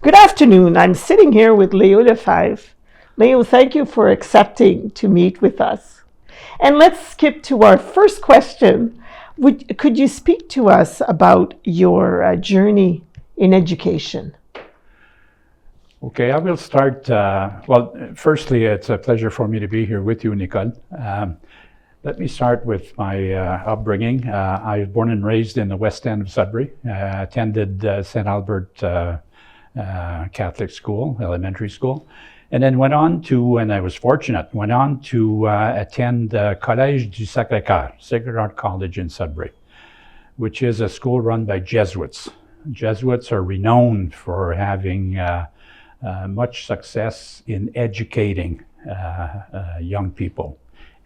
Good afternoon. I'm sitting here with Leo Lefebvre. Leo, thank you for accepting to meet with us. And let's skip to our first question. Could you speak to us about your journey in education? Okay, I will start. Firstly, it's a pleasure for me to be here with you, Nicole. Let me start with my upbringing. I was born and raised in the West End of Sudbury. Attended St. Albert Catholic School, elementary school, and then went on to, and I was fortunate, attend Collège du Sacré-Cœur, Sacred Heart College in Sudbury, which is a school run by Jesuits. Jesuits are renowned for having much success in educating young people,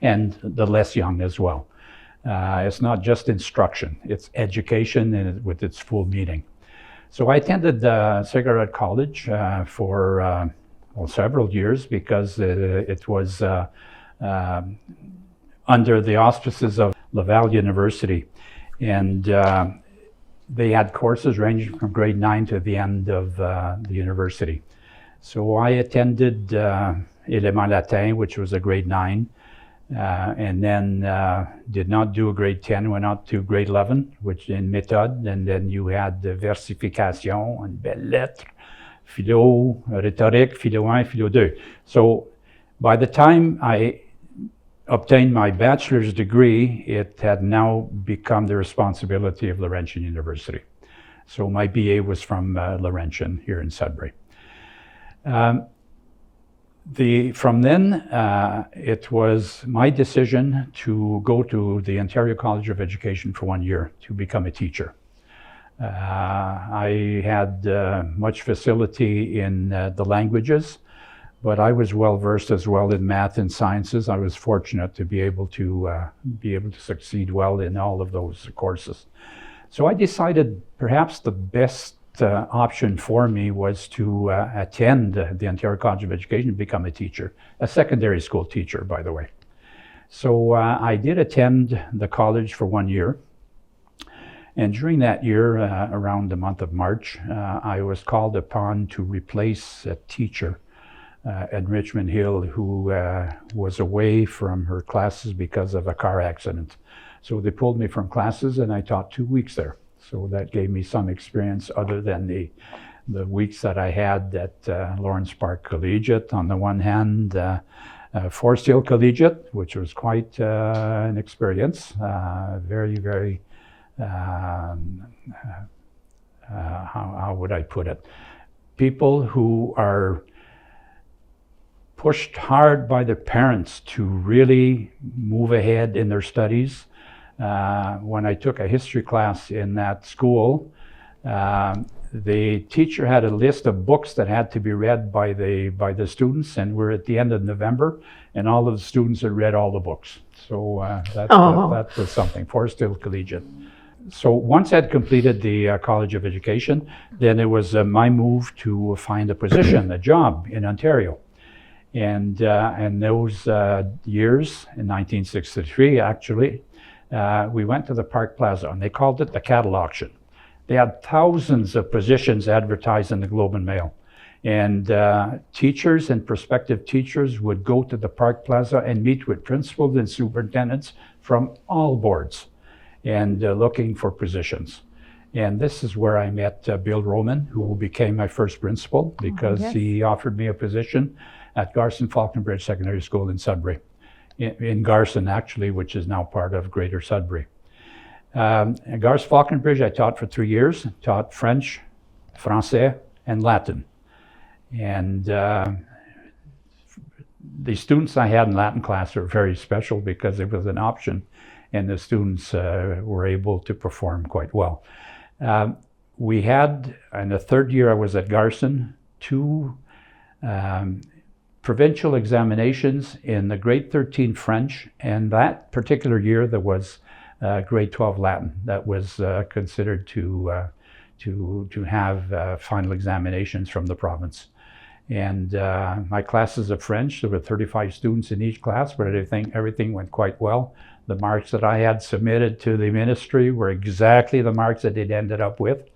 and the less young as well. It's not just instruction, it's education with its full meaning. So I attended Sacred Heart College for several years because it was under the auspices of Laval University, and they had courses ranging from grade 9 to the end of the university. So I attended Élément Latin, which was a grade 9, and then did not do a grade 10, went out to grade 11, which in méthode, and then you had the versification and belles lettres, philo, rhétorique, philo 1, philo 2. So by the time I obtained my bachelor's degree, it had now become the responsibility of Laurentian University. So my BA was from Laurentian here in Sudbury. From then, it was my decision to go to the Ontario College of Education for 1 year to become a teacher. I had much facility in the languages, but I was well versed as well in math and sciences. I was fortunate to be able to succeed well in all of those courses. So I decided perhaps the best option for me was to attend the Ontario College of Education and become a teacher, a secondary school teacher, by the way. So I did attend the college for 1 year. And during that year, around the month of March, I was called upon to replace a teacher at Richmond Hill who was away from her classes because of a car accident. So they pulled me from classes and I taught 2 weeks there. So that gave me some experience other than the weeks that I had at Lawrence Park Collegiate on the one hand, Forest Hill Collegiate, which was quite an experience, very, how would I put it? People who are pushed hard by their parents to really move ahead in their studies. When I took a history class in that school, the teacher had a list of books that had to be read by the students, and we're at the end of November, and all of the students had read all the books. So that was something, Forest Hill Collegiate. So once I'd completed the College of Education, then it was my move to find a position, a job in Ontario. And those years, in 1963 actually, we went to the Park Plaza, and they called it the cattle auction. They had thousands of positions advertised in the Globe and Mail. And teachers and prospective teachers would go to the Park Plaza and meet with principals and superintendents from all boards and looking for positions. And this is where I met Bill Roman, who became my first principal because he offered me a position at Garson Falconbridge Secondary School in Sudbury. In Garson, actually, which is now part of Greater Sudbury. At Garson Falconbridge, I taught for 3 years, taught French, Francais, and Latin. And the students I had in Latin class were very special because it was an option, and the students were able to perform quite well. We had, in the third year I was at Garson, 2 provincial examinations in the grade 13 French, and that particular year there was grade 12 Latin that was considered to have final examinations from the province. And my classes of French, there were 35 students in each class, but everything went quite well. The marks that I had submitted to the ministry were exactly the marks that it ended up with.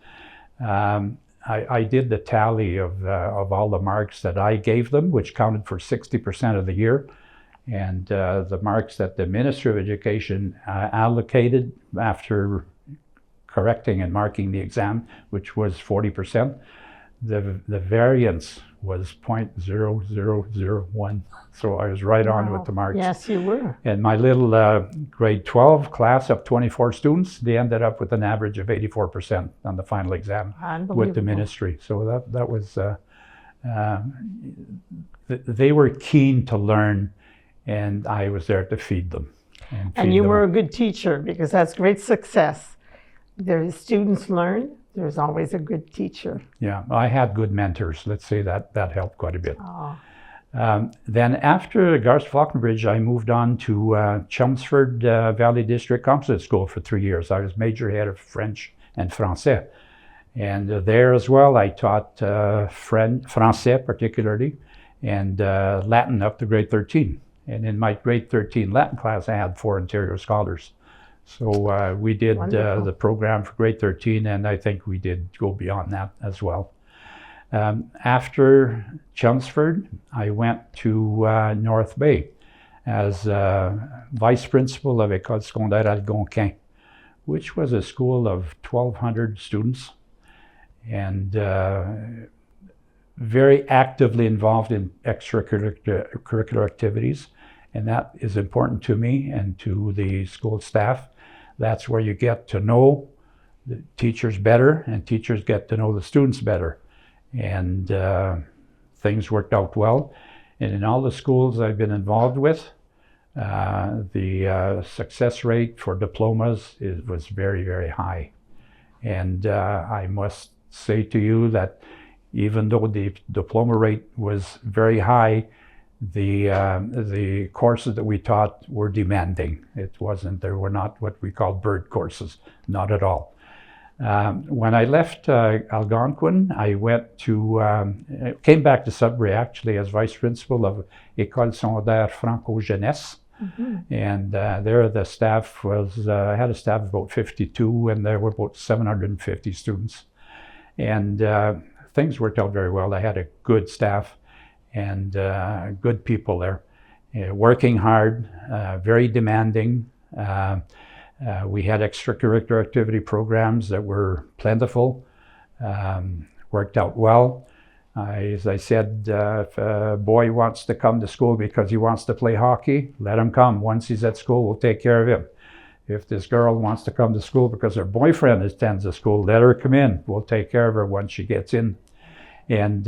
I did the tally of all the marks that I gave them, which counted for 60% of the year, and the marks that the Ministry of Education allocated after correcting and marking the exam, which was 40%. The variance was 0.0001, so I was right on with the marks. Yes, you were. And my little grade 12 class of 24 students, they ended up with an average of 84% on the final exam with the ministry. So that was, they were keen to learn, and I was there to feed them. And you were a good teacher, because that's great success. The students learn. There's always a good teacher. Yeah, I had good mentors. Let's say that helped quite a bit. Oh. Then after Garst Falconbridge, I moved on to Chelmsford Valley District Composite School for 3 years. I was major head of French and Français. And there as well, I taught Français particularly, and Latin up to grade 13. And in my grade 13 Latin class, I had 4 Ontario scholars. So we did the program for grade 13, and I think we did go beyond that as well. After Chelmsford, I went to North Bay as vice principal of École Secondaire Algonquin, which was a school of 1,200 students, and very actively involved in extracurricular activities. And that is important to me and to the school staff. That's where you get to know the teachers better, and teachers get to know the students better. And things worked out well. And in all the schools I've been involved with, the success rate for diplomas was very, very high. And I must say to you that even though the diploma rate was very high, the courses that we taught were demanding. They were not what we call bird courses, not at all. When I left Algonquin, I came back to Sudbury actually as vice principal of École Secondaire Franco-Jeunesse. Mm-hmm. And there the staff had a staff of about 52, and there were about 750 students. And things worked out very well. I had a good staff and good people there, working hard, very demanding. We had extracurricular activity programs that were plentiful, worked out well. As I said, if a boy wants to come to school because he wants to play hockey, let him come. Once he's at school, we'll take care of him. If this girl wants to come to school because her boyfriend attends the school, let her come in. We'll take care of her once she gets in. And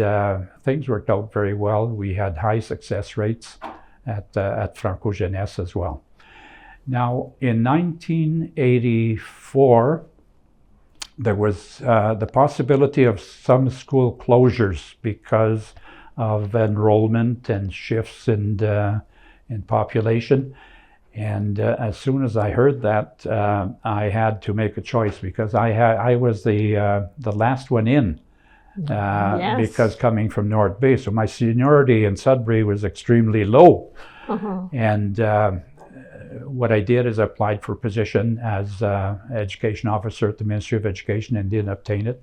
things worked out very well. We had high success rates at Franco Jeunesse as well. Now, in 1984, there was the possibility of some school closures because of enrollment and shifts in population. And as soon as I heard that, I had to make a choice, because I was the last one in. Yes. Because coming from North Bay, so my seniority in Sudbury was extremely low. Uh-huh. And what I did is I applied for a position as education officer at the Ministry of Education and didn't obtain it.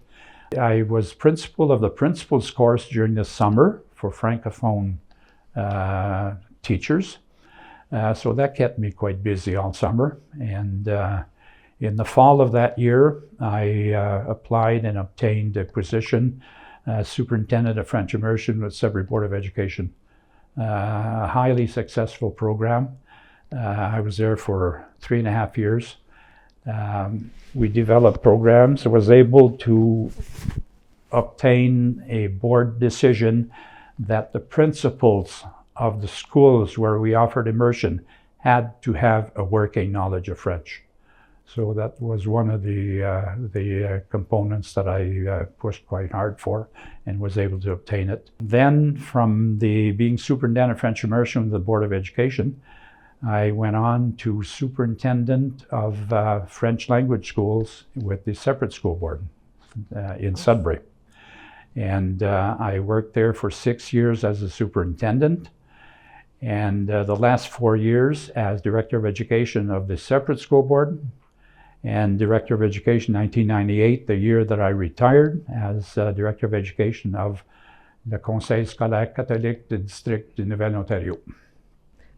I was principal of the principal's course during the summer for Francophone teachers. So that kept me quite busy all summer. And in the fall of that year, I applied and obtained a position as superintendent of French immersion with Sudbury Board of Education. A highly successful program. I was there for 3.5 years. We developed programs. I was able to obtain a board decision that the principals of the schools where we offered immersion had to have a working knowledge of French. So that was one of the components that I pushed quite hard for and was able to obtain it. Then from being superintendent of French immersion with the Board of Education, I went on to superintendent of French language schools with the separate school board in Sudbury. And I worked there for 6 years as a superintendent, and the last 4 years as director of education of the separate school board, and Director of Education 1998, the year that I retired as Director of Education of le Conseil scolaire catholique du district de Nouvelle-Ontario.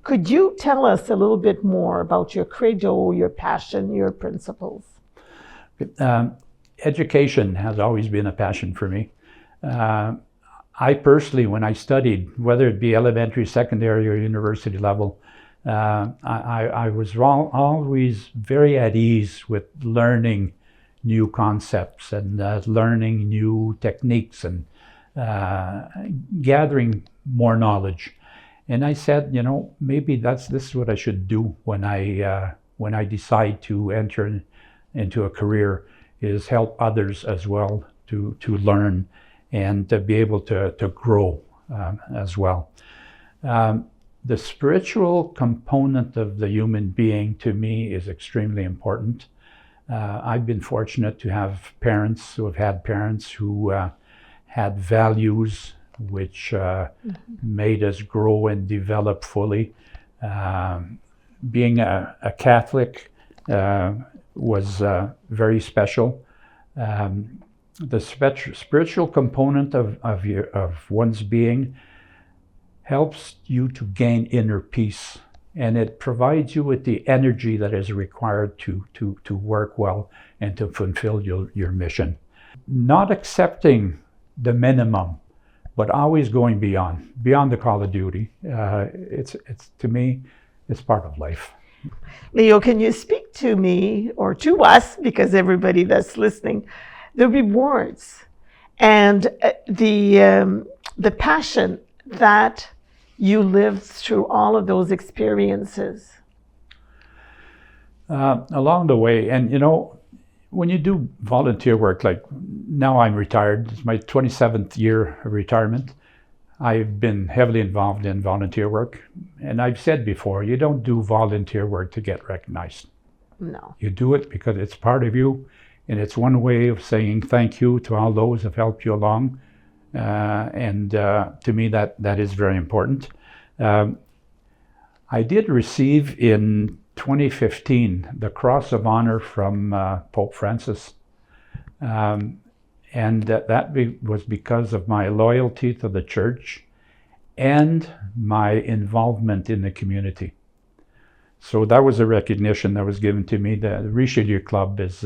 Could you tell us a little bit more about your credo, your passion, your principles? Education has always been a passion for me. I personally, when I studied, whether it be elementary, secondary, or university level, I was always very at ease with learning new concepts and learning new techniques and gathering more knowledge. And I said, you know, maybe this is what I should do when I decide to enter into a career, is help others as well to learn and to be able to grow as well. The spiritual component of the human being, to me, is extremely important. I've been fortunate to have parents who have had parents who had values which made us grow and develop fully. Being a Catholic was very special. The spiritual component of one's being helps you to gain inner peace, and it provides you with the energy that is required to work well and to fulfill your mission. Not accepting the minimum, but always going beyond the call of duty. It's to me, it's part of life. Leo, can you speak to me, or to us, because everybody that's listening, the rewards and the passion that you lived through all of those experiences? Along the way, and you know, when you do volunteer work, like now I'm retired, it's my 27th year of retirement. I've been heavily involved in volunteer work, and I've said before, you don't do volunteer work to get recognized. No. You do it because it's part of you, and it's one way of saying thank you to all those who have helped you along. And to me, that is very important. I did receive in 2015 the Cross of Honor from Pope Francis. And that was because of my loyalty to the church and my involvement in the community. So that was a recognition that was given to me. The Richelieu Club is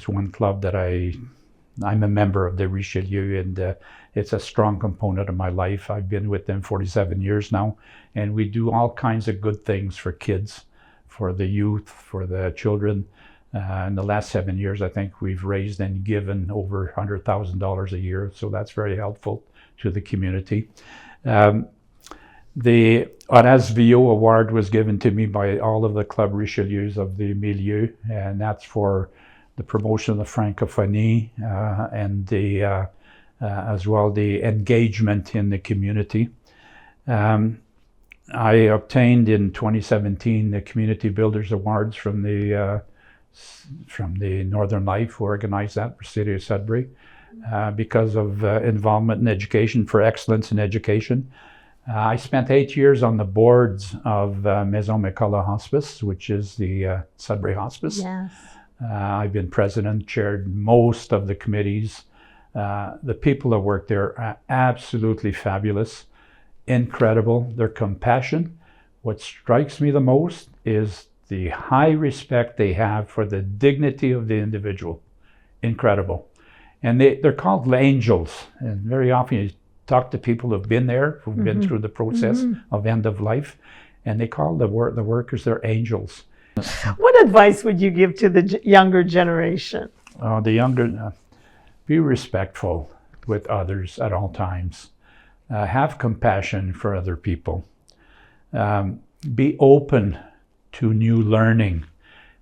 one club that I'm a member of the Richelieu, and it's a strong component of my life. I've been with them 47 years now, and we do all kinds of good things for kids, for the youth, for the children. In the last 7 years, I think we've raised and given over $100,000 a year, so that's very helpful to the community. The Horace Villot Award was given to me by all of the Club Richelieus of the milieu, and that's for the promotion of the francophonie and as well the engagement in the community. I obtained in 2017 the Community Builders Awards from the Northern Life, who organized that for City of Sudbury, because of involvement in education, for excellence in education. I spent 8 years on the boards of Maison McCullough Hospice, which is the Sudbury Hospice. Yes. I've been president, chaired most of the committees. The people that work there are absolutely fabulous, incredible. Their compassion. What strikes me the most is the high respect they have for the dignity of the individual. Incredible. And they're called angels. And very often you talk to people who've been there, who've been through the process of end of life, and they call the workers their angels. What advice would you give to the younger generation? The younger, be respectful with others at all times. Have compassion for other people. Be open to new learning,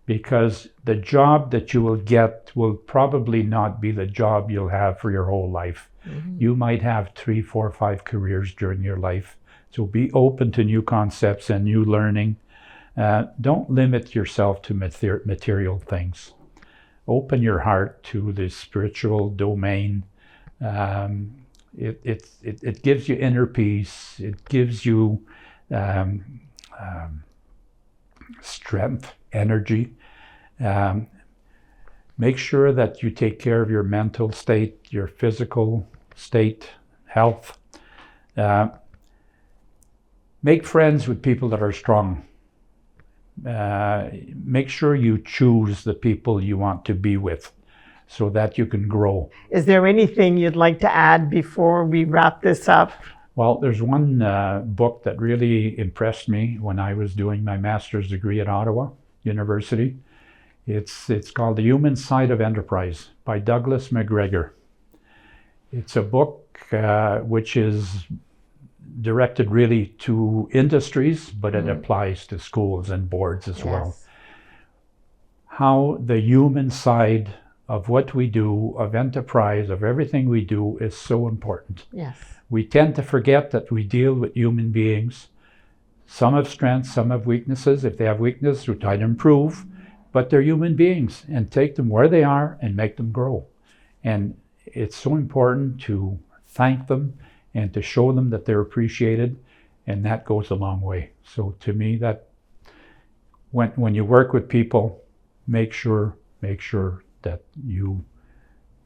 because the job that you will get will probably not be the job you'll have for your whole life. You might have 3, 4, 5 careers during your life. So be open to new concepts and new learning. Don't limit yourself to material things. Open your heart to the spiritual domain. It gives you inner peace. It gives you strength, energy. Make sure that you take care of your mental state, your physical state, health. Make friends with people that are strong. Make sure you choose the people you want to be with so that you can grow. Is there anything you'd like to add before we wrap this up? Well, there's one book that really impressed me when I was doing my master's degree at Ottawa University. It's called The Human Side of Enterprise by Douglas McGregor. It's a book which is directed really to industries, but it applies to schools and boards as well. How the human side of what we do, of enterprise, of everything we do is so important. Yes. We tend to forget that we deal with human beings. Some have strengths, some have weaknesses. If they have weakness, we try to improve, but they're human beings and take them where they are and make them grow. And it's so important to thank them and to show them that they're appreciated, and that goes a long way. So to me, that when you work with people, make sure that you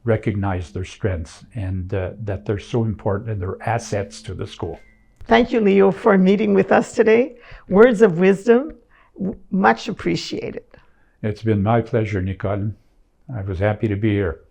recognize their strengths and that they're so important and they're assets to the school. Thank you, Leo, for meeting with us today. Words of wisdom, much appreciated. It's been my pleasure, Nicole. I was happy to be here.